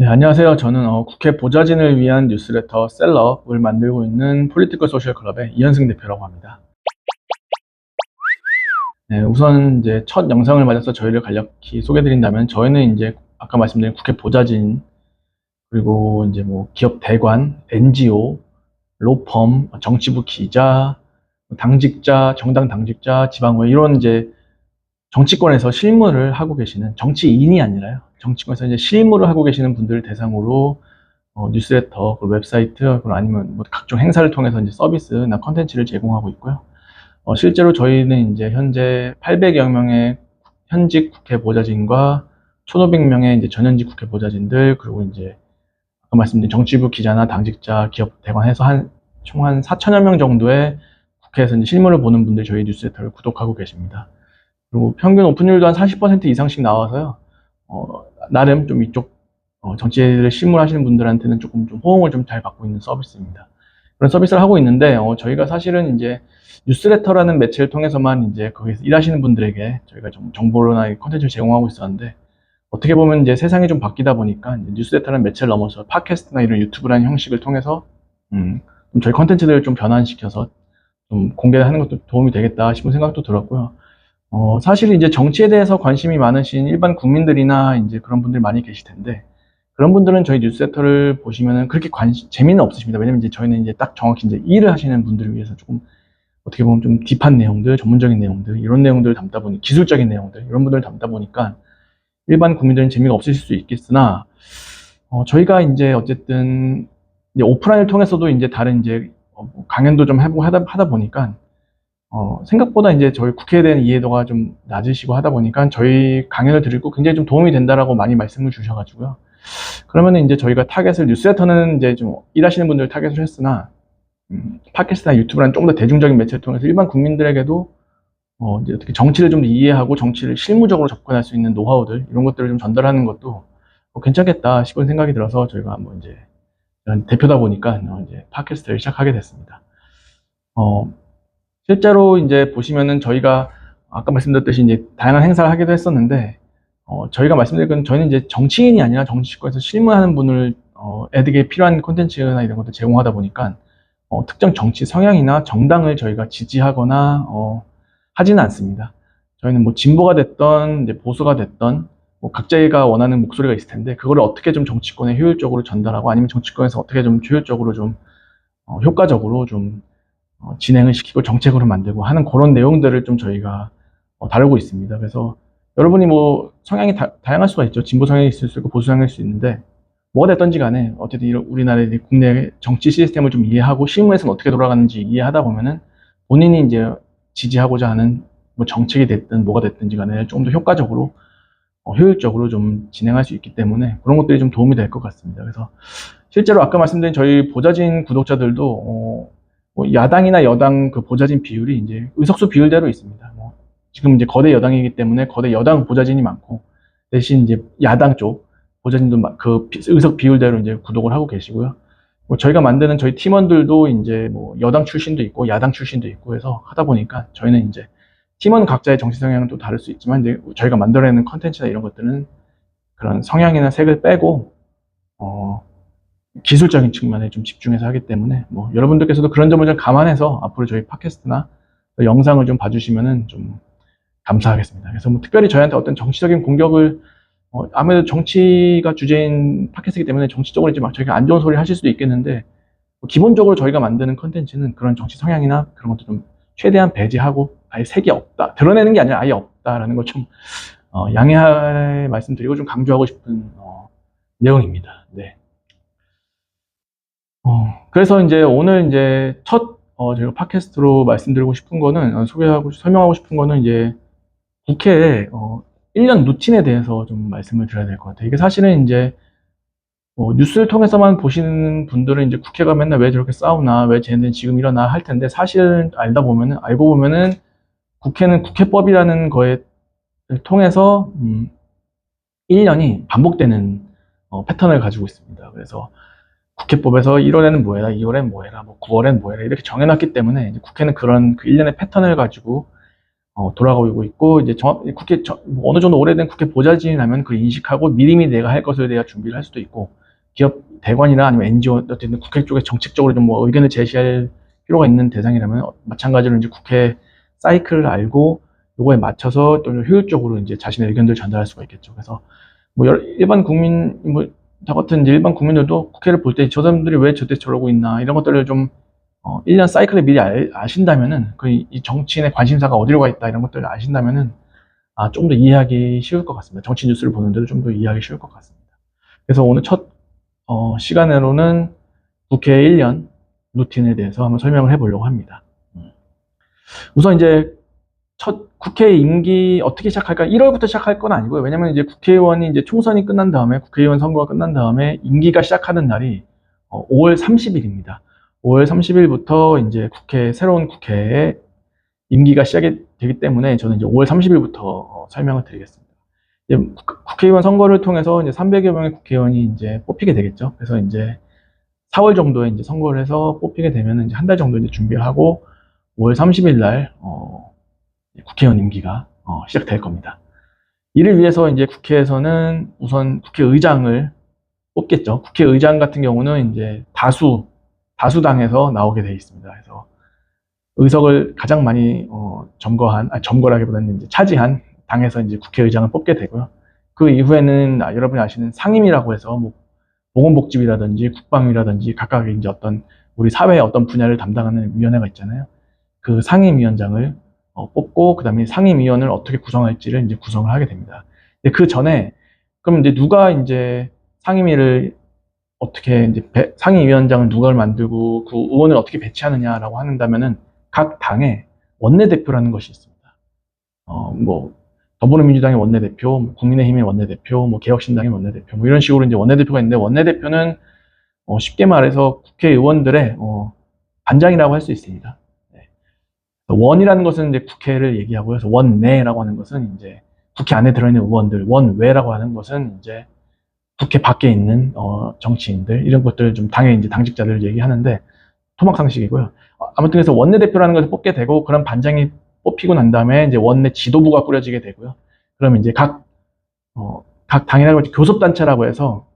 네, 안녕하세요. 저는 국회 보좌진을 위한 뉴스레터 셀럽을 만들고 있는 폴리티컬 소셜 클럽의 이현승 대표라고 합니다. 네, 우선 이제 첫 영상을 맞아서 저희를 간략히 소개드린다면 저희는 이제 아까 말씀드린 국회 보좌진 그리고 이제 뭐 기업 대관, NGO, 로펌, 정치부 기자, 당직자, 정당 당직자, 지방의회 이런 이제 정치권에서 실무를 하고 계시는 정치인이 아니라요. 정치권에서 이제 실무를 하고 계시는 분들을 대상으로 뉴스레터, 그리고 웹사이트, 그리고 아니면 뭐 각종 행사를 통해서 이제 서비스나 컨텐츠를 제공하고 있고요. 실제로 저희는 이제 현재 800여 명의 현직 국회 보좌진과 1,500명의 이제 전현직 국회 보좌진들, 그리고 이제 아까 말씀드린 정치부 기자나 당직자, 기업 대관해서 총 한 4천여 명 정도의 국회에서 이제 실무를 보는 분들 저희 뉴스레터를 구독하고 계십니다. 그리고 평균 오픈율도 한 40% 이상씩 나와서요. 나름 좀 이쪽 정치를 실무하시는 분들한테는 조금 좀 호응을 좀 잘 받고 있는 서비스입니다. 그런 서비스를 하고 있는데 저희가 사실은 이제 뉴스레터라는 매체를 통해서만 이제 거기서 일하시는 분들에게 저희가 좀 정보나 컨텐츠를 제공하고 있었는데 어떻게 보면 이제 세상이 좀 바뀌다 보니까 이제 뉴스레터라는 매체를 넘어서 팟캐스트나 이런 유튜브라는 형식을 통해서 좀 저희 컨텐츠들을 좀 변환시켜서 좀 공개하는 것도 도움이 되겠다 싶은 생각도 들었고요. 사실 이제 정치에 대해서 관심이 많으신 일반 국민들이나 이제 그런 분들 많이 계실 텐데, 그런 분들은 저희 뉴스레터를 보시면은 그렇게 재미는 없으십니다. 왜냐면 이제 저희는 이제 딱 정확히 이제 일을 하시는 분들을 위해서 조금 어떻게 보면 좀 딥한 내용들, 전문적인 내용들, 이런 내용들을 담다 보니, 기술적인 내용들, 이런 분들을 담다 보니까 일반 국민들은 재미가 없으실 수 있겠으나, 저희가 이제 어쨌든 이제 오프라인을 통해서도 이제 다른 이제 뭐 강연도 좀 해보고 하다 보니까 생각보다 이제 저희 국회에 대한 이해도가 좀 낮으시고 하다 보니까 저희 강연을 드리고 굉장히 좀 도움이 된다라고 많이 말씀을 주셔가지고요. 그러면은 이제 저희가 타겟을 뉴스레터는 이제 좀 일하시는 분들 타겟을 했으나, 팟캐스트나 유튜브라는 좀 더 대중적인 매체를 통해서 일반 국민들에게도 이제 어떻게 정치를 좀 더 이해하고 정치를 실무적으로 접근할 수 있는 노하우들, 이런 것들을 좀 전달하는 것도 괜찮겠다 싶은 생각이 들어서 저희가 한번 이제 대표다 보니까 이제 팟캐스트를 시작하게 됐습니다. 어, 실제로 이제 보시면은 저희가 아까 말씀드렸듯이 이제 다양한 행사를 하기도 했었는데, 저희가 말씀드린 건 저희는 이제 정치인이 아니라 정치권에서 실무하는 분을, 애들에게 필요한 콘텐츠나 이런 것들 제공하다 보니까, 특정 정치 성향이나 정당을 저희가 지지하거나, 하지는 않습니다. 저희는 뭐 진보가 됐던, 이제 보수가 됐던, 뭐 각자가 원하는 목소리가 있을 텐데, 그거를 어떻게 좀 정치권에 효율적으로 전달하고 아니면 정치권에서 어떻게 좀 효율적으로 좀, 효과적으로 좀 진행을 시키고 정책으로 만들고 하는 그런 내용들을 좀 저희가 다루고 있습니다. 그래서 여러분이 뭐 성향이 다양할 수가 있죠. 진보 성향이 있을 수 있고 보수 성향일 수 있는데 뭐가 됐든지 간에 어쨌든 우리나라의 국내 정치 시스템을 좀 이해하고 실무에서는 어떻게 돌아가는지 이해하다 보면은 본인이 이제 지지하고자 하는 뭐 정책이 됐든 뭐가 됐든지 간에 조금 더 효과적으로 효율적으로 좀 진행할 수 있기 때문에 그런 것들이 좀 도움이 될 것 같습니다. 그래서 실제로 아까 말씀드린 저희 보좌진 구독자들도 뭐 야당이나 여당 그 보좌진 비율이 이제 의석수 비율대로 있습니다. 뭐 지금 이제 거대 여당이기 때문에 거대 여당 보좌진이 많고 대신 이제 야당 쪽 보좌진도 그 의석 비율대로 이제 구독을 하고 계시고요. 뭐 저희가 만드는 저희 팀원들도 이제 뭐 여당 출신도 있고 야당 출신도 있고 해서 하다 보니까 저희는 이제 팀원 각자의 정치 성향은 또 다를 수 있지만 이제 저희가 만들어내는 컨텐츠나 이런 것들은 그런 성향이나 색을 빼고 어, 기술적인 측면에 좀 집중해서 하기 때문에 뭐 여러분들께서도 그런 점을 좀 감안해서 앞으로 저희 팟캐스트나 영상을 좀 봐주시면은 좀 감사하겠습니다. 그래서 뭐 특별히 저희한테 어떤 정치적인 공격을 아무래도 정치가 주제인 팟캐스트이기 때문에 정치적으로 이제 막 저희가 안 좋은 소리 하실 수도 있겠는데 뭐 기본적으로 저희가 만드는 컨텐츠는 그런 정치 성향이나 그런 것도 좀 최대한 배제하고 아예 색이 없다 드러내는 게 아니라 아예 없다라는 걸 좀 양해할 말씀드리고 좀 강조하고 싶은 내용입니다. 네. 그래서 이제 오늘 이제 제가 팟캐스트로 말씀드리고 싶은 거는, 설명하고 싶은 거는 이제 국회의, 1년 루틴에 대해서 좀 말씀을 드려야 될 것 같아요. 이게 사실은 이제, 뉴스를 통해서만 보시는 분들은 이제 국회가 맨날 왜 저렇게 싸우나, 왜 쟤네들은 지금 일어나 할 텐데, 사실 알고 보면은 국회는 국회법이라는 거에 통해서, 1년이 반복되는, 패턴을 가지고 있습니다. 그래서, 국회법에서 1월에는 뭐 해라, 2월에는 뭐 해라, 뭐 9월에는 뭐 해라 이렇게 정해놨기 때문에 이제 국회는 그런 그 일련의 패턴을 가지고 돌아가고 있고, 이제 어느 정도 오래된 국회 보좌진이라면 그 인식하고 미리미리 내가 할 것에 대해 준비를 할 수도 있고, 기업 대관이나 아니면 NGO, 어쨌든 국회 쪽에 정책적으로 좀 뭐 의견을 제시할 필요가 있는 대상이라면 마찬가지로 이제 국회 사이클을 알고 요거에 맞춰서 또 효율적으로 이제 자신의 의견들을 전달할 수가 있겠죠. 그래서 뭐 일반 국민, 뭐 저 같은 이제 일반 국민들도 국회를 볼 때 저 사람들이 왜 저때 저러고 있나 이런 것들을 좀 1년 사이클을 미리 아신다면은 이 정치인의 관심사가 어디로 가 있다 이런 것들을 아신다면은 좀 더 이해하기 쉬울 것 같습니다. 정치 뉴스를 보는데도 좀 더 이해하기 쉬울 것 같습니다. 그래서 오늘 첫 시간으로는 국회 1년 루틴에 대해서 한번 설명을 해보려고 합니다. 우선 이제 첫 국회 임기 어떻게 시작할까? 1월부터 시작할 건 아니고요. 왜냐면 이제 국회의원이 이제 총선이 끝난 다음에 국회의원 선거가 끝난 다음에 임기가 시작하는 날이 5월 30일입니다. 5월 30일부터 이제 새로운 국회에 임기가 시작이 되기 때문에 저는 이제 5월 30일부터 설명을 드리겠습니다. 이제 국회의원 선거를 통해서 이제 300여 명의 국회의원이 이제 뽑히게 되겠죠. 그래서 이제 4월 정도에 이제 선거를 해서 뽑히게 되면 이제 한 달 정도 이제 준비를 하고 5월 30일 날 국회의원 임기가 시작될 겁니다. 이를 위해서 이제 국회에서는 우선 국회의장을 뽑겠죠. 국회의장 같은 경우는 이제 다수당에서 나오게 되어 있습니다. 그래서 의석을 가장 많이 점거라기보다는 이제 차지한 당에서 이제 국회의장을 뽑게 되고요. 그 이후에는 여러분이 아시는 상임이라고 해서 뭐 보건복지위라든지 국방위라든지 각각 이제 어떤 우리 사회의 어떤 분야를 담당하는 위원회가 있잖아요. 그 상임위원장을 뽑고 그다음에 상임위원을 어떻게 구성할지를 이제 구성을 하게 됩니다. 그 전에 그럼 이제 누가 이제 상임위를 어떻게 이제 상임위원장을 누가 만들고 그 의원을 어떻게 배치하느냐라고 한다면은 각 당의 원내대표라는 것이 있습니다. 뭐 더불어민주당의 원내대표, 뭐 국민의힘의 원내대표, 뭐 개혁신당의 원내대표, 뭐 이런 식으로 이제 원내대표가 있는데 원내대표는 쉽게 말해서 국회의원들의 반장이라고 할 수 있습니다. 네. 원이라는 것은 이제 국회를 얘기하고요. 그래서 원내라고 하는 것은 이제 국회 안에 들어있는 의원들, 원외라고 하는 것은 이제 국회 밖에 있는 정치인들 이런 것들 좀 당의 이제 당직자들을 얘기하는데 토막상식이고요. 아무튼 그래서 원내대표라는 것을 뽑게 되고 그런 반장이 뽑히고 난 다음에 이제 원내 지도부가 꾸려지게 되고요. 그러면 이제 각 당이라고 할때 교섭단체라고 해서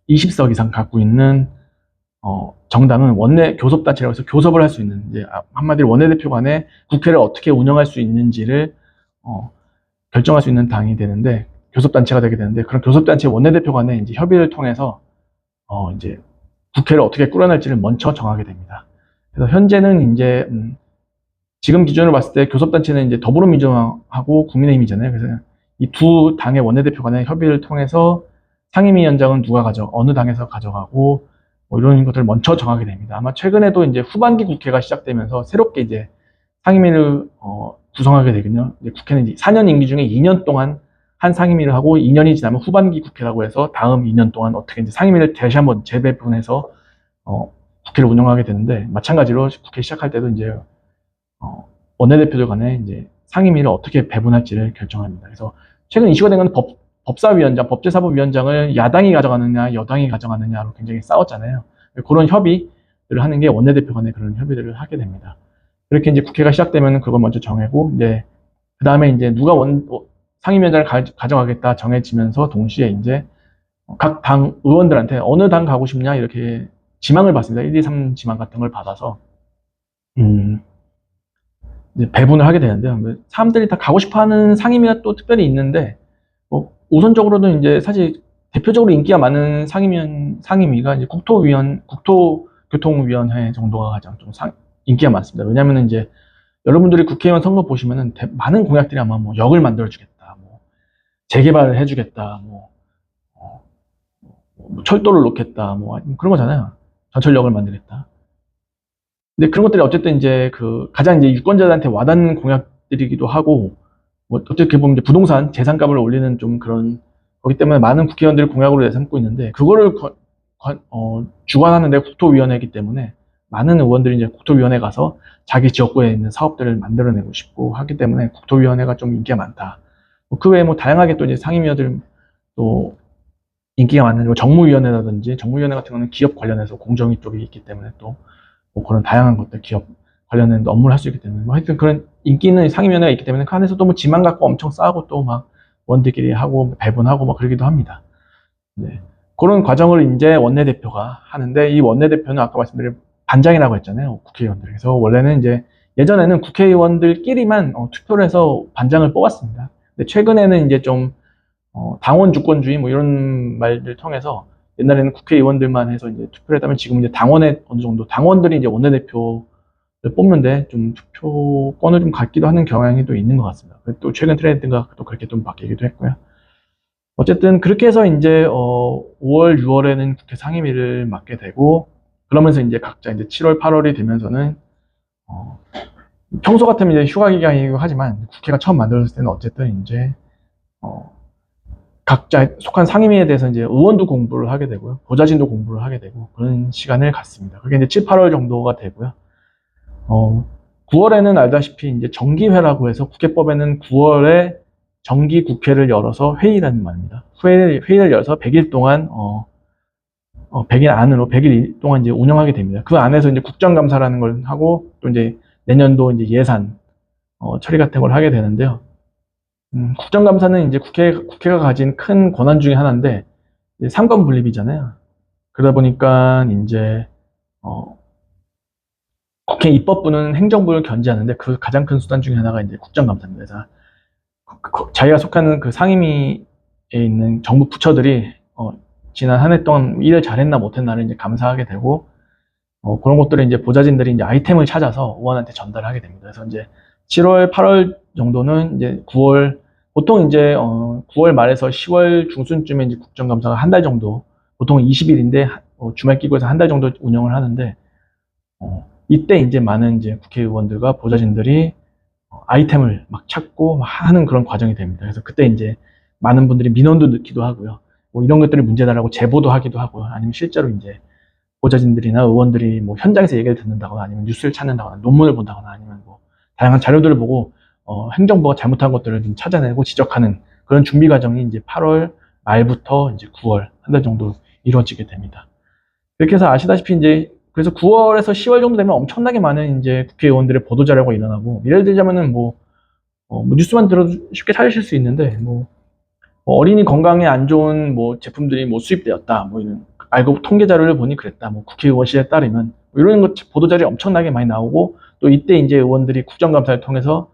20석 이상 갖고 있는 정당은 원내 교섭단체라고 해서 교섭을 할 수 있는 이제 한마디로 원내대표 간에 국회를 어떻게 운영할 수 있는지를 결정할 수 있는 당이 되는데 교섭단체가 되게 되는데 그런 교섭단체 원내대표 간에 이제 협의를 통해서 이제 국회를 어떻게 꾸려낼지를 먼저 정하게 됩니다. 그래서 현재는 이제 지금 기준으로 봤을 때 교섭단체는 이제 더불어민주당하고 국민의힘이잖아요. 그래서 이 두 당의 원내대표 간의 협의를 통해서 상임위원장은 어느 당에서 가져가고 뭐 이런 것들을 먼저 정하게 됩니다. 아마 최근에도 이제 후반기 국회가 시작되면서 새롭게 이제 상임위를 구성하게 되거든요. 이제 국회는 이제 4년 임기 중에 2년 동안 한 상임위를 하고 2년이 지나면 후반기 국회라고 해서 다음 2년 동안 어떻게 이제 상임위를 다시 한번 재배분해서 국회를 운영하게 되는데 마찬가지로 국회 시작할 때도 이제 원내대표들 간에 이제 상임위를 어떻게 배분할지를 결정합니다. 그래서 최근 이슈가 된 건 법사위원장, 법제사법위원장을 야당이 가져가느냐, 여당이 가져가느냐로 굉장히 싸웠잖아요. 그런 협의를 하는 게 원내대표 간에 그런 협의들을 하게 됩니다. 그렇게 이제 국회가 시작되면 그걸 먼저 정하고, 이제, 그 다음에 이제 누가 상임위원장을 가져가겠다 정해지면서 동시에 이제 각 당 의원들한테 어느 당 가고 싶냐 이렇게 지망을 받습니다. 1, 2, 3 지망 같은 걸 받아서, 이제 배분을 하게 되는데요. 사람들이 다 가고 싶어 하는 상임위가 또 특별히 있는데, 우선적으로는 이제 사실 대표적으로 인기가 많은 상임위가 이제 국토교통위원회 정도가 가장 좀 인기가 많습니다. 왜냐면은 이제 여러분들이 국회의원 선거 보시면은 많은 공약들이 아마 뭐 역을 만들어주겠다, 뭐 재개발을 해주겠다, 뭐 철도를 놓겠다, 뭐 그런 거잖아요. 전철역을 만들겠다. 근데 그런 것들이 어쨌든 이제 가장 이제 유권자들한테 와닿는 공약들이기도 하고, 뭐 어떻게 보면 이제 부동산 재산값을 올리는 좀 그런 거기 때문에 많은 국회의원들이 공약으로 내삼고 있는데 그거를 주관하는 데가 국토위원회이기 때문에 많은 의원들이 이제 국토위원회 가서 자기 지역구에 있는 사업들을 만들어내고 싶고 하기 때문에 국토위원회가 좀 인기가 많다. 그 외에 뭐 다양하게 또 이제 상임위원들 또 인기가 많은 정무위원회라든지 정무위원회 같은 경우는 기업 관련해서 공정위 쪽이 있기 때문에 또 뭐 그런 다양한 것들 기업 관련된 업무를 할 수 있기 때문에 뭐 하여튼 그런 인기 있는 상임위원회가 있기 때문에 그 안에서도 뭐 지만 갖고 엄청 싸우고 또 막 원들끼리 하고 배분하고 막 그러기도 합니다. 네. 그런 과정을 이제 원내대표가 하는데 이 원내대표는 아까 말씀드린 반장이라고 했잖아요. 국회의원들. 그래서 원래는 이제 예전에는 국회의원들끼리만 투표를 해서 반장을 뽑았습니다. 근데 최근에는 이제 좀 당원 주권주의 뭐 이런 말들 통해서 옛날에는 국회의원들만 해서 이제 투표를 했다면 지금 이제 당원의 어느 정도 당원들이 이제 원내대표를 뽑는데 좀 투표권을 좀 갖기도 하는 경향이 또 있는 것 같습니다. 또 최근 트렌드가 또 그렇게 좀 바뀌기도 했고요. 어쨌든 그렇게 해서 이제 5월, 6월에는 국회 상임위를 맡게 되고 그러면서 이제 각자 이제 7월, 8월이 되면서는 어, 평소 같으면 이제 휴가 기간이고 하지만 국회가 처음 만들어졌을 때는 어쨌든 이제 어, 각자 속한 상임위에 대해서 이제 의원도 공부를 하게 되고요. 보좌진도 공부를 하게 되고 그런 시간을 갖습니다. 그게 이제 7, 8월 정도가 되고요. 9월에는 알다시피 이제 정기회라고 해서 국회법에는 9월에 정기 국회를 열어서 회의라는 말입니다. 회의를 열어서 100일 동안 100일 안으로 100일 동안 이제 운영하게 됩니다. 그 안에서 이제 국정감사라는 걸 하고 또 이제 내년도 이제 예산 처리 같은 걸 하게 되는데요. 국정감사는 이제 국회가 가진 큰 권한 중에 하나인데 삼권 분립이잖아요. 그러다 보니까 이제 국회 입법부는 행정부를 견제하는데 그 가장 큰 수단 중에 하나가 이제 국정감사입니다. 그래서 자기가 속하는 그 상임위에 있는 정부 부처들이 지난 한 해 동안 일을 잘했나 못했나를 이제 감사하게 되고 그런 것들을 이제 보좌진들이 이제 아이템을 찾아서 의원한테 전달하게 됩니다. 그래서 이제 7월, 8월 정도는 이제 9월 보통 이제 9월 말에서 10월 중순쯤에 이제 국정감사가 한 달 정도 보통 20일인데 주말 끼고 해서 한 달 정도 운영을 하는데 이때 이제 많은 이제 국회의원들과 보좌진들이 아이템을 막 찾고 막 하는 그런 과정이 됩니다. 그래서 그때 이제 많은 분들이 민원도 넣기도 하고요. 뭐 이런 것들이 문제다라고 제보도 하기도 하고요. 아니면 실제로 이제 보좌진들이나 의원들이 뭐 현장에서 얘기를 듣는다거나 아니면 뉴스를 찾는다거나 논문을 본다거나 아니면 뭐 다양한 자료들을 보고 행정부가 잘못한 것들을 좀 찾아내고 지적하는 그런 준비 과정이 이제 8월 말부터 이제 9월 한 달 정도 이루어지게 됩니다. 이렇게 해서 아시다시피 이제 그래서 9월에서 10월 정도 되면 엄청나게 많은 이제 국회의원들의 보도 자료가 일어나고 예를 들자면은 뭐 뉴스만 들어도 쉽게 찾으실 수 있는데 뭐 어린이 건강에 안 좋은 뭐 제품들이 뭐 수입되었다 뭐 이런 알고 통계 자료를 보니 그랬다 뭐 국회의원실에 따르면 뭐 이런 것 보도 자료 엄청나게 많이 나오고 또 이때 이제 의원들이 국정감사를 통해서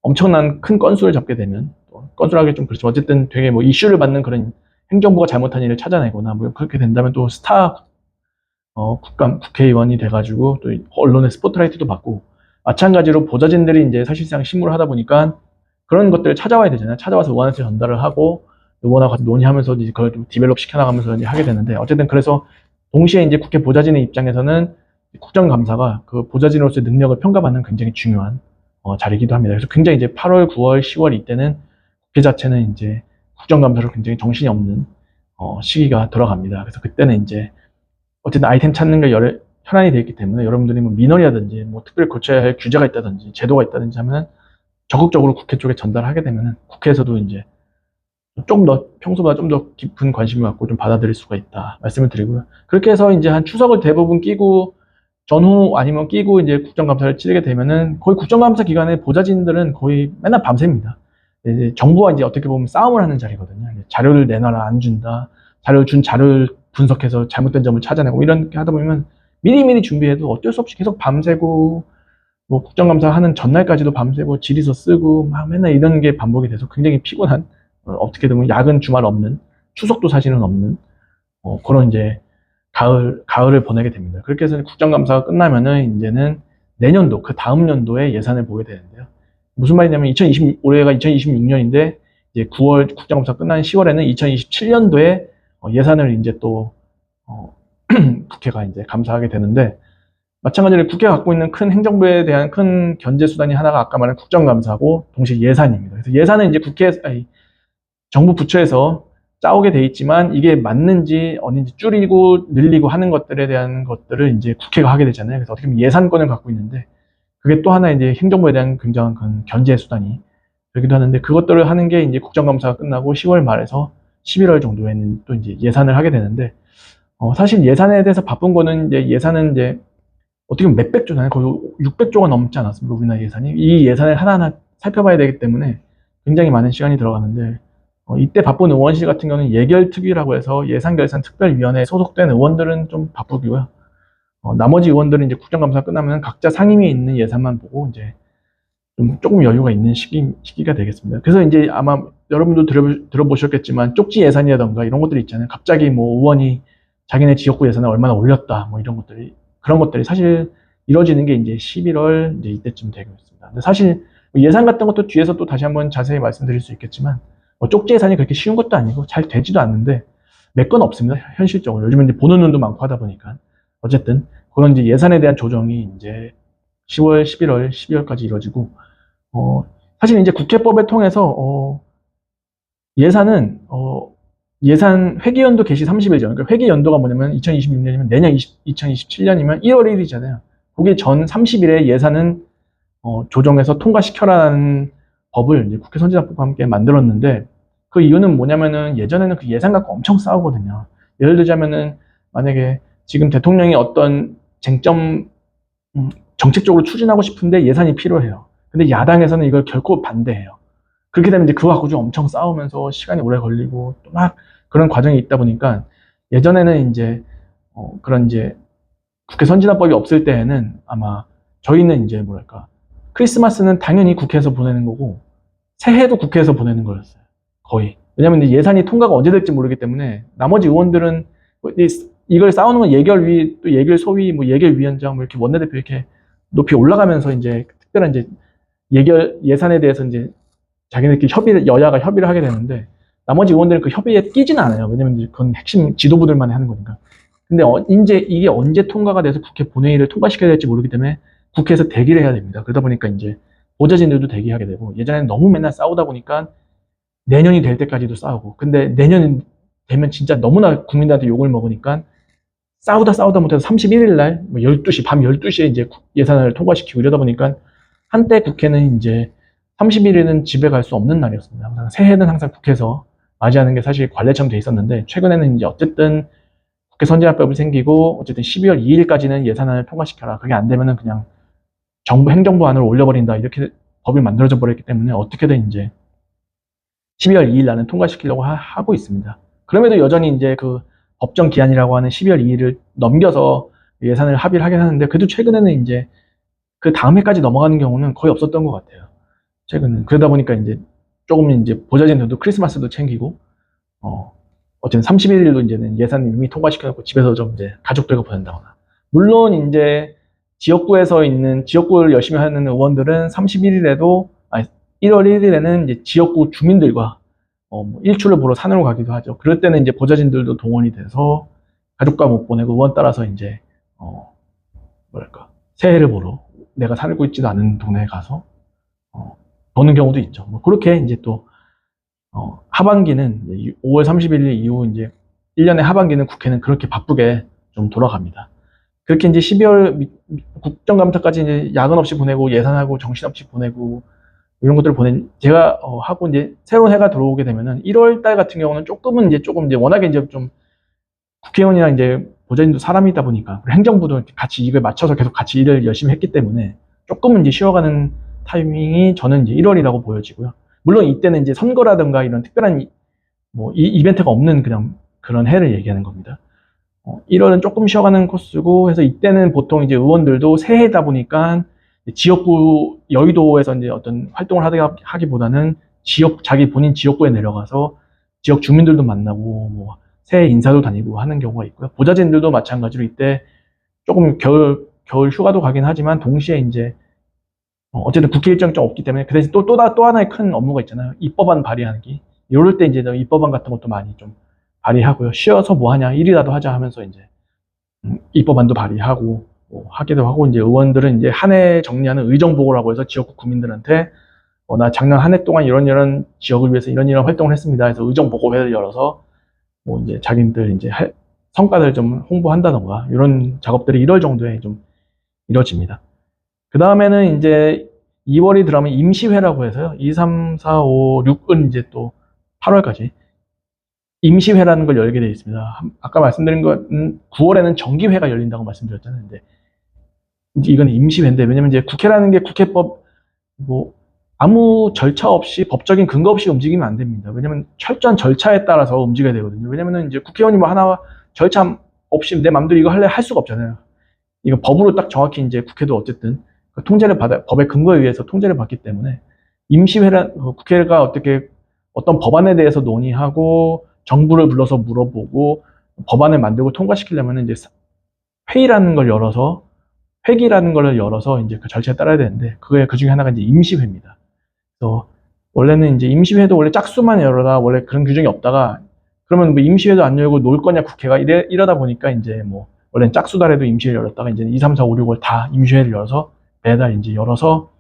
엄청난 큰 건수를 잡게 되면 건수라기 좀 그렇죠. 어쨌든 되게 뭐 이슈를 받는 그런 행정부가 잘못한 일을 찾아내거나 뭐 그렇게 된다면 또 스타 국회의원이 돼가지고 또 언론의 스포트라이트도 받고 마찬가지로 보좌진들이 이제 사실상 실무를 하다 보니까 그런 것들을 찾아와야 되잖아요. 찾아와서 의원한테 전달을 하고 의원하고 같이 논의하면서 이제 그걸 좀 디벨롭 시켜나가면서 이제 하게 되는데 어쨌든 그래서 동시에 이제 국회 보좌진의 입장에서는 국정감사가 그 보좌진으로서의 능력을 평가받는 굉장히 중요한 자리이기도 합니다. 그래서 굉장히 이제 8월, 9월, 10월 이때는 국회 자체는 이제 국정감사로 굉장히 정신이 없는 시기가 들어갑니다. 그래서 그때는 이제 어쨌든 아이템 찾는 게 현안이 되어 있기 때문에 여러분들이 뭐 민원이라든지 뭐 특별히 고쳐야 할 규제가 있다든지 제도가 있다든지 하면은 적극적으로 국회 쪽에 전달하게 되면은 국회에서도 이제 좀 더 평소보다 좀 더 깊은 관심을 갖고 좀 받아들일 수가 있다 말씀을 드리고요. 그렇게 해서 이제 한 추석을 대부분 끼고 전후 아니면 끼고 이제 국정감사를 치르게 되면은 거의 국정감사 기간에 보좌진들은 거의 맨날 밤새입니다. 이제 정부와 이제 어떻게 보면 싸움을 하는 자리거든요. 자료를 내놔라 안 준다. 자료를 분석해서 잘못된 점을 찾아내고 이렇게 하다 보면 미리미리 준비해도 어쩔 수 없이 계속 밤새고 뭐 국정감사 하는 전날까지도 밤새고 질의서 쓰고 막 맨날 이런 게 반복이 돼서 굉장히 피곤한 어떻게 보면 야근 주말 없는 추석도 사실은 없는 그런 이제 가을을 보내게 됩니다. 그렇게 해서 국정감사가 끝나면은 이제는 내년도 그 다음 연도에 예산을 보게 되는데요. 무슨 말이냐면 올해가 2026년인데 이제 9월 국정감사 끝난 10월에는 2027년도에 예산을 이제 또 국회가 이제 감사하게 되는데 마찬가지로 국회가 갖고 있는 큰 행정부에 대한 큰 견제 수단이 하나가 아까 말한 국정감사고 동시에 예산입니다. 그래서 예산은 이제 정부 부처에서 짜오게 돼 있지만 이게 맞는지 어딘지 줄이고 늘리고 하는 것들에 대한 것들을 이제 국회가 하게 되잖아요. 그래서 어떻게 보면 예산권을 갖고 있는데 그게 또 하나 이제 행정부에 대한 굉장한 큰 견제 수단이 되기도 하는데 그것들을 하는 게 이제 국정감사가 끝나고 10월 말에서 11월 정도에는 또 이제 예산을 하게 되는데 사실 예산에 대해서 바쁜 거는 이제 예산은 이제 어떻게 보면 몇백 조잖아요. 거의 600조가 넘지 않았습니까? 우리나라 예산이. 이 예산을 하나하나 살펴봐야 되기 때문에 굉장히 많은 시간이 들어가는데, 이때 바쁜 의원실 같은 경우는 예결특위라고 해서 예산결산특별위원회에 소속된 의원들은 좀 바쁘고요. 나머지 의원들은 이제 국정감사 끝나면 각자 상임위에 있는 예산만 보고 이제 좀 조금 여유가 있는 시기가 되겠습니다. 그래서 이제 아마 여러분도 들어보셨겠지만 쪽지 예산이라던가 이런 것들이 있잖아요. 갑자기 뭐 의원이 자기네 지역구 예산을 얼마나 올렸다 뭐 이런 것들이, 그런 것들이 사실 이루어지는 게 이제 11월 이제 이때쯤 되고 있습니다. 근데 사실 예산 같은 것도 뒤에서 또 다시 한번 자세히 말씀드릴 수 있겠지만, 쪽지 예산이 그렇게 쉬운 것도 아니고 잘 되지도 않는데 몇 건 없습니다. 현실적으로 요즘은 이제 보는 눈도 많고 하다 보니까 어쨌든 그런 이제 예산에 대한 조정이 이제 10월, 11월, 12월까지 이루어지고, 어, 사실 이제 국회법을 통해서, 예산은, 예산 회기연도 개시 30일 전, 그러니까 회기연도가 뭐냐면 2026년이면 내년 2027년이면 1월 1일이잖아요. 거기 전 30일에 예산은, 조정해서 통과시켜라는 법을 이제 국회 선진화법과 함께 만들었는데, 그 이유는 뭐냐면은 예전에는 그 예산 갖고 엄청 싸우거든요. 예를 들자면은 만약에 지금 대통령이 어떤 쟁점, 정책적으로 추진하고 싶은데 예산이 필요해요. 근데 야당에서는 이걸 결코 반대해요. 그렇게 되면 이제 그거 갖고 좀 엄청 싸우면서 시간이 오래 걸리고 또 막 그런 과정이 있다 보니까, 예전에는 이제 그런 이제 국회 선진화법이 없을 때에는 아마 저희는 이제 뭐랄까, 크리스마스는 당연히 국회에서 보내는 거고 새해도 국회에서 보내는 거였어요. 거의. 왜냐면 예산이 통과가 언제 될지 모르기 때문에 나머지 의원들은 이걸 싸우는 건 예결위, 또 예결소위, 뭐 예결위원장, 뭐 이렇게 원내대표 이렇게 높이 올라가면서 이제 특별한 이제 예산에 대해서 이제 자기네들끼리 여야가 협의를 하게 되는데, 나머지 의원들은 그 협의에 끼지는 않아요. 왜냐면 이제 그건 핵심 지도부들만이 하는 거니까. 근데 이제 이게 언제 통과가 돼서 국회 본회의를 통과시켜야 될지 모르기 때문에 국회에서 대기를 해야 됩니다. 그러다 보니까 이제 보좌진들도 대기하게 되고, 예전에는 너무 맨날 싸우다 보니까 내년이 될 때까지도 싸우고, 근데 내년 되면 진짜 너무나 국민들한테 욕을 먹으니까 싸우다 못해서 31일 날, 뭐 12시, 밤 12시에 이제 예산을 통과시키고 이러다 보니까 한때 국회는 이제 31일은 집에 갈 수 없는 날이었습니다. 항상 새해는 항상 국회에서 맞이하는 게 사실 관례처럼 돼 있었는데, 최근에는 이제 어쨌든 국회 선진화법이 생기고 어쨌든 12월 2일까지는 예산안을 통과시켜라. 그게 안 되면은 그냥 행정부안으로 올려버린다. 이렇게 법이 만들어져 버렸기 때문에 어떻게든 이제 12월 2일 날은 통과시키려고 하고 있습니다. 그럼에도 여전히 이제 그 법정 기한이라고 하는 12월 2일을 넘겨서 예산을 합의를 하긴 하는데, 그래도 최근에는 이제 그 다음 해까지 넘어가는 경우는 거의 없었던 것 같아요. 최근은. 그러다 보니까 이제 조금 이제 보좌진들도 크리스마스도 챙기고, 어쨌든 31일로 이제는 예산 이미 통과시켜놓고 집에서 좀 이제 가족들과 보낸다거나. 물론 이제 지역구를 열심히 하는 의원들은 31일에도, 아니, 1월 1일에는 이제 지역구 주민들과 뭐 일출을 보러 산으로 가기도 하죠. 그럴 때는 이제 보좌진들도 동원이 돼서 가족과 못 보내고 의원 따라서 이제, 뭐랄까, 새해를 보러 내가 살고 있지도 않은 동네에 가서, 보는 경우도 있죠. 뭐 그렇게 이제 또, 하반기는 5월 31일 이후 이제 1년의 하반기는 국회는 그렇게 바쁘게 좀 돌아갑니다. 그렇게 이제 12월 국정감사까지 이제 야근 없이 보내고 예산하고 정신없이 보내고 이런 것들을 제가 하고 이제 새로운 해가 들어오게 되면은 1월 달 같은 경우는 조금 이제 워낙에 이제 좀 국회의원이랑 이제 보좌진도 사람이다 보니까 행정부도 같이 이걸 맞춰서 계속 같이 일을 열심히 했기 때문에 조금은 이제 쉬어가는 타이밍이 저는 이제 1월이라고 보여지고요. 물론 이때는 이제 선거라든가 이런 특별한 뭐 이벤트가 없는 그냥 그런 해를 얘기하는 겁니다. 1월은 조금 쉬어가는 코스고 해서 이때는 보통 이제 의원들도 새해다 보니까 지역구 여의도에서 이제 어떤 활동을 하기보다는 자기 본인 지역구에 내려가서 지역 주민들도 만나고 뭐 새해 인사도 다니고 하는 경우가 있고요. 보좌진들도 마찬가지로 이때 조금 겨울 휴가도 가긴 하지만 동시에 이제 어쨌든 국회 일정이 좀 없기 때문에 그 대신 또 하나의 큰 업무가 있잖아요. 입법안 발의하기. 이럴 때 이제 입법안 같은 것도 많이 좀 발의하고요. 쉬어서 뭐 하냐, 일이라도 하자 하면서 이제 입법안도 발의하고 뭐 하기도 하고, 이제 의원들은 이제 한 해 정리하는 의정보고라고 해서 지역구 국민들한테 나 작년 한 해 동안 이런 지역을 위해서 이런 활동을 했습니다. 해서 의정보고회를 열어서 뭐 이제 자기들 이제 성과를 좀 홍보한다던가 이런 작업들이 1월 정도에 좀 이루어집니다. 그 다음에는 이제 2월이 들어가면 임시회라고 해서요. 2, 3, 4, 5, 6은 이제 또 8월까지 임시회라는 걸 열게 되어 있습니다. 아까 말씀드린 건 9월에는 정기회가 열린다고 말씀드렸잖아요. 근데 이제 이건 임시회인데, 왜냐면 이제 국회라는 게 국회법, 뭐, 아무 절차 없이 법적인 근거 없이 움직이면 안 됩니다. 왜냐면 철저한 절차에 따라서 움직여야 되거든요. 왜냐면은 이제 국회의원이 뭐 하나 절차 없이 내 맘대로 이거 할래 할 수가 없잖아요. 이거 법으로 딱 정확히 이제 국회도 어쨌든 그 통제를 받아, 법의 근거에 의해서 통제를 받기 때문에 임시회란, 국회가 어떻게 어떤 법안에 대해서 논의하고 정부를 불러서 물어보고 법안을 만들고 통과시키려면 이제 회의라는 걸 열어서 회기라는 걸 열어서 이제 그 절차에 따라야 되는데 그게 그 중에 하나가 이제 임시회입니다. 그래서 원래는 이제 임시회도 원래 짝수만 열어라 원래 그런 규정이 없다가 그러면 뭐 임시회도 안 열고 놀 거냐 국회가 이러다 보니까 이제 뭐 원래는 짝수달에도 임시회를 열었다가 이제 2, 3, 4, 5, 6월 다 임시회를 열어서 매달 이제 열어서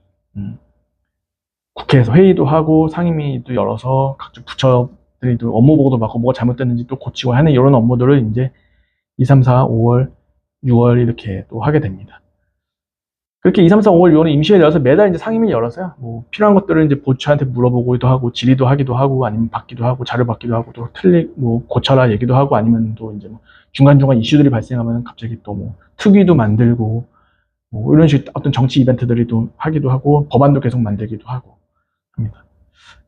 국회에서 회의도 하고 상임위도 열어서 각종 부처들이 또 업무 보고도 받고 뭐가 잘못됐는지 또 고치고 하는 이런 업무들을 이제 2, 3, 4, 5월, 6월 이렇게 또 하게 됩니다. 그렇게 2, 3, 4, 5월, 6월은 임시회를 열어서 매달 이제 상임위를 열어서요. 뭐 필요한 것들을 이제 보초한테 물어보기도 하고 질의도 하기도 하고 아니면 받기도 하고 자료 받기도 하고 또 뭐 고쳐라 얘기도 하고 아니면 또 이제 뭐 중간중간 이슈들이 발생하면 갑자기 또 뭐 특위도 만들고 뭐 이런 식 어떤 정치 이벤트들이 또 하기도 하고 법안도 계속 만들기도 하고 합니다.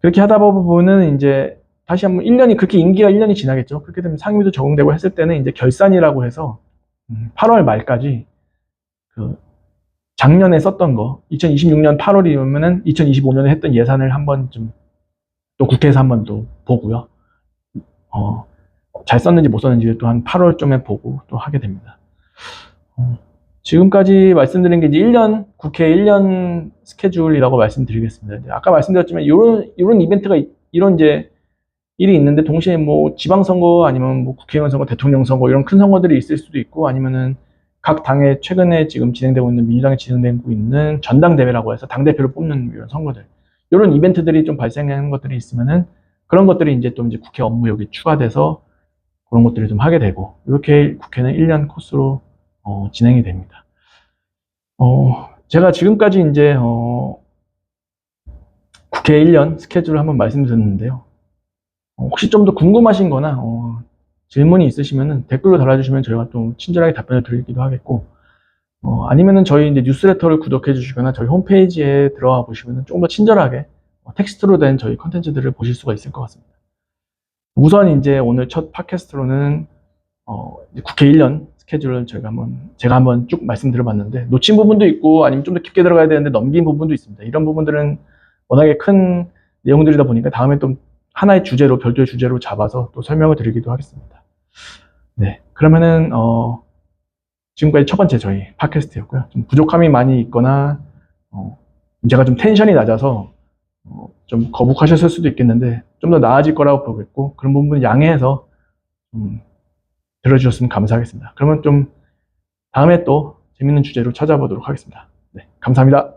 그렇게 하다 보면은 이제 다시 한번 1년이 그렇게 임기가 1년이 지나겠죠. 그렇게 되면 상임위도 적응되고 했을 때는 이제 결산이라고 해서 8월 말까지 그 작년에 썼던 거 2026년 8월이면은 2025년에 했던 예산을 한번 좀 또 국회에서 한번 또 보고요. 잘 썼는지 못 썼는지 또 한 8월쯤에 보고 또 하게 됩니다. 지금까지 말씀드린 게 이제 1년, 국회 1년 스케줄이라고 말씀드리겠습니다. 아까 말씀드렸지만, 이런 이벤트가, 이런 이제 일이 있는데, 동시에 뭐 지방선거 아니면 뭐 국회의원 선거, 대통령 선거, 이런 큰 선거들이 있을 수도 있고, 아니면은 각 당의 최근에 지금 진행되고 있는, 민주당이 진행되고 있는 전당대회라고 해서 당대표를 뽑는 이런 선거들. 이런 이벤트들이 좀 발생하는 것들이 있으면은, 그런 것들이 이제 또 이제 국회 업무 여기 추가돼서 그런 것들을 좀 하게 되고, 이렇게 국회는 1년 코스로 진행이 됩니다. 제가 지금까지 이제 국회 1년 스케줄을 한번 말씀드렸는데요. 혹시 좀 더 궁금하신 거나 질문이 있으시면 댓글로 달아주시면 저희가 좀 친절하게 답변을 드리기도 하겠고, 아니면은 저희 이제 뉴스레터를 구독해 주시거나 저희 홈페이지에 들어가 보시면 조금 더 친절하게 텍스트로 된 저희 컨텐츠들을 보실 수가 있을 것 같습니다. 우선 이제 오늘 첫 팟캐스트로는 국회 1년 스케줄을 제가 한번 쭉 말씀드려봤는데, 놓친 부분도 있고, 아니면 좀 더 깊게 들어가야 되는데 넘긴 부분도 있습니다. 이런 부분들은 워낙에 큰 내용들이다 보니까 다음에 또 하나의 주제로, 별도의 주제로 잡아서 또 설명을 드리기도 하겠습니다. 네. 그러면은, 지금까지 첫 번째 저희 팟캐스트였고요. 좀 부족함이 많이 있거나, 제가 좀 텐션이 낮아서, 좀 거북하셨을 수도 있겠는데, 좀 더 나아질 거라고 보겠고, 그런 부분 양해해서, 들어주셨으면 감사하겠습니다. 그러면 좀 다음에 또 재밌는 주제로 찾아보도록 하겠습니다. 네, 감사합니다.